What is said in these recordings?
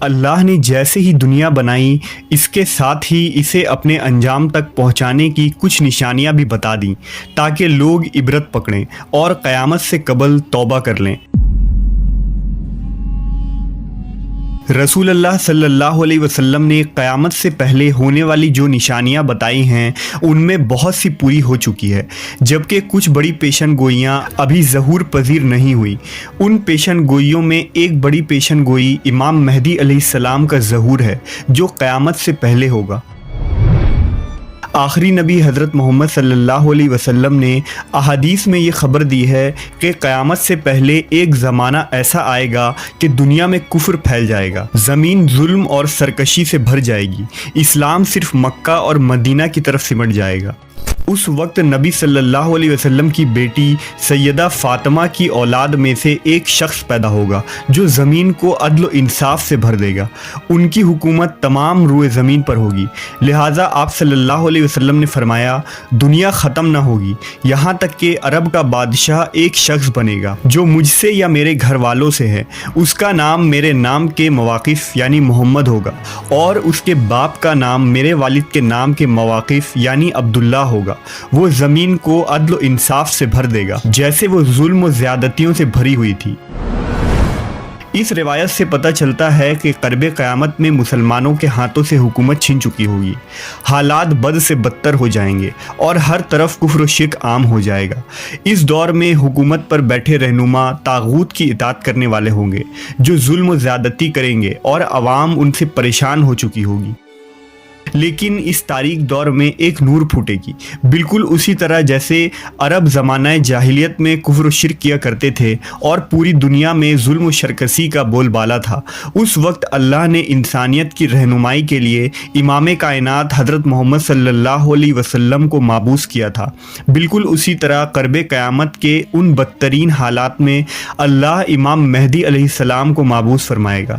اللہ نے جیسے ہی دنیا بنائی اس کے ساتھ ہی اسے اپنے انجام تک پہنچانے کی کچھ نشانیاں بھی بتا دیں تاکہ لوگ عبرت پکڑیں اور قیامت سے قبل توبہ کر لیں۔ رسول اللہ صلی اللہ علیہ وسلم نے قیامت سے پہلے ہونے والی جو نشانیاں بتائی ہیں ان میں بہت سی پوری ہو چکی ہے، جبکہ کچھ بڑی پیشن گوئیاں ابھی ظہور پذیر نہیں ہوئی۔ ان پیشن گوئیوں میں ایک بڑی پیشن گوئی امام مہدی علیہ السلام کا ظہور ہے جو قیامت سے پہلے ہوگا۔ آخری نبی حضرت محمد صلی اللہ علیہ وسلم نے احادیث میں یہ خبر دی ہے کہ قیامت سے پہلے ایک زمانہ ایسا آئے گا کہ دنیا میں کفر پھیل جائے گا، زمین ظلم اور سرکشی سے بھر جائے گی، اسلام صرف مکہ اور مدینہ کی طرف سمٹ جائے گا۔ اس وقت نبی صلی اللہ علیہ وسلم کی بیٹی سیدہ فاطمہ کی اولاد میں سے ایک شخص پیدا ہوگا جو زمین کو عدل و انصاف سے بھر دے گا۔ ان کی حکومت تمام روئے زمین پر ہوگی، لہٰذا آپ صلی اللہ علیہ وسلم نے فرمایا دنیا ختم نہ ہوگی یہاں تک کہ عرب کا بادشاہ ایک شخص بنے گا جو مجھ سے یا میرے گھر والوں سے ہے، اس کا نام میرے نام کے مواقف یعنی محمد ہوگا اور اس کے باپ کا نام میرے والد کے نام کے مواقف یعنی عبداللہ ہوگا۔ وہ زمین کو عدل و انصاف سے بھر دے گا جیسے وہ ظلم و زیادتیوں سے بھری ہوئی تھی۔ اس روایت سے پتہ چلتا ہے کہ قرب قیامت میں مسلمانوں کے ہاتھوں سے حکومت چھن چکی ہوگی، حالات بد سے بدتر ہو جائیں گے اور ہر طرف کفر و شرک عام ہو جائے گا۔ اس دور میں حکومت پر بیٹھے رہنما طاغوت کی اطاعت کرنے والے ہوں گے جو ظلم و زیادتی کریں گے اور عوام ان سے پریشان ہو چکی ہوگی۔ لیکن اس تاریک دور میں ایک نور پھوٹے گی، بالکل اسی طرح جیسے عرب زمانہ جاہلیت میں کفر و شرک کیا کرتے تھے اور پوری دنیا میں ظلم و سرکشی کا بول بالا تھا۔ اس وقت اللہ نے انسانیت کی رہنمائی کے لیے امام کائنات حضرت محمد صلی اللہ علیہ وسلم کو مابعوث کیا تھا۔ بالکل اسی طرح قرب قیامت کے ان بدترین حالات میں اللہ امام مہدی علیہ السلام کو مابعوث فرمائے گا۔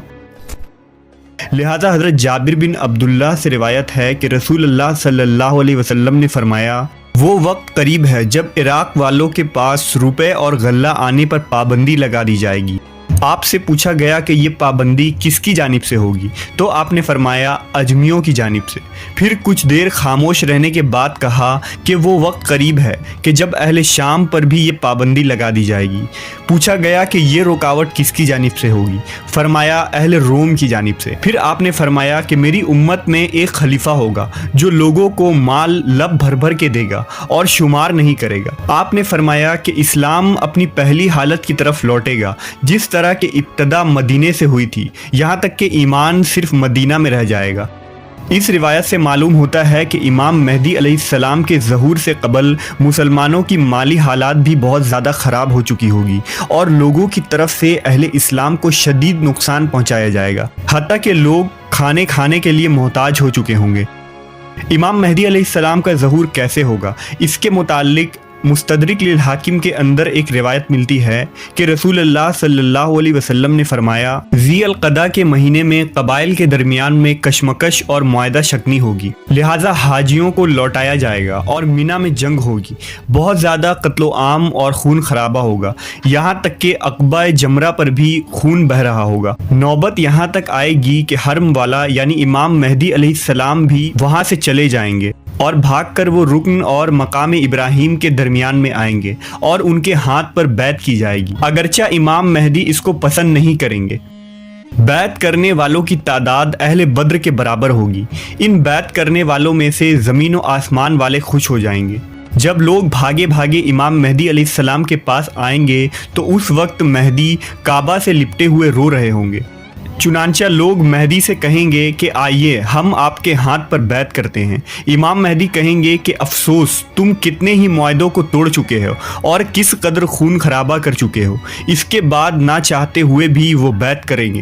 لہذا حضرت جابر بن عبداللہ سے روایت ہے کہ رسول اللہ صلی اللہ علیہ وسلم نے فرمایا وہ وقت قریب ہے جب عراق والوں کے پاس روپے اور غلہ آنے پر پابندی لگا دی جائے گی۔ آپ سے پوچھا گیا کہ یہ پابندی کس کی جانب سے ہوگی تو آپ نے فرمایا اجمیوں کی جانب سے۔ پھر کچھ دیر خاموش رہنے کے بعد کہا کہ وہ وقت قریب ہے کہ جب اہل شام پر بھی یہ پابندی لگا دی جائے گی۔ پوچھا گیا کہ یہ رکاوٹ کس کی جانب سے ہوگی؟ فرمایا اہل روم کی جانب سے۔ پھر آپ نے فرمایا کہ میری امت میں ایک خلیفہ ہوگا جو لوگوں کو مال لب بھر بھر کے دے گا اور شمار نہیں کرے گا۔ آپ نے فرمایا کہ اسلام اپنی پہلی حالت کی طرف لوٹے گا جس طرح کہ ابتدا مدینے سے ہوئی تھی، یہاں تک کہ ایمان صرف مدینہ میں رہ جائے گا۔ اس روایت سے معلوم ہوتا ہے کہ امام مہدی علیہ السلام کے ظہور سے قبل مسلمانوں کی مالی حالات بھی بہت زیادہ خراب ہو چکی ہوگی اور لوگوں کی طرف سے اہل اسلام کو شدید نقصان پہنچایا جائے گا، حتیٰ کہ لوگ کھانے کے لیے محتاج ہو چکے ہوں گے۔ امام مہدی علیہ السلام کا ظہور کیسے ہوگا؟ اس کے متعلق مستدرک للحاکم کے اندر ایک روایت ملتی ہے کہ رسول اللہ صلی اللہ علیہ وسلم نے فرمایا ذی القعدہ کے مہینے میں قبائل کے درمیان میں کشمکش اور معاہدہ شکنی ہوگی، لہٰذا حاجیوں کو لوٹایا جائے گا اور مینا میں جنگ ہوگی، بہت زیادہ قتل و عام اور خون خرابہ ہوگا، یہاں تک کہ عقبہ جمرہ پر بھی خون بہہ رہا ہوگا۔ نوبت یہاں تک آئے گی کہ حرم والا یعنی امام مہدی علیہ السلام بھی وہاں سے چلے جائیں گے اور بھاگ کر وہ رکن اور مقام ابراہیم کے درمیان میں آئیں گے اور ان کے ہاتھ پر بیعت کی جائے گی، اگرچہ امام مہدی اس کو پسند نہیں کریں گے۔ بیعت کرنے والوں کی تعداد اہل بدر کے برابر ہوگی۔ ان بیعت کرنے والوں میں سے زمین و آسمان والے خوش ہو جائیں گے۔ جب لوگ بھاگے بھاگے امام مہدی علیہ السلام کے پاس آئیں گے تو اس وقت مہدی کعبہ سے لپٹے ہوئے رو رہے ہوں گے، چنانچہ لوگ مہدی سے کہیں گے کہ آئیے ہم آپ کے ہاتھ پر بیعت کرتے ہیں۔ امام مہدی کہیں گے کہ افسوس، تم کتنے ہی معاہدوں کو توڑ چکے ہو اور کس قدر خون خرابہ کر چکے ہو۔ اس کے بعد نہ چاہتے ہوئے بھی وہ بیعت کریں گے۔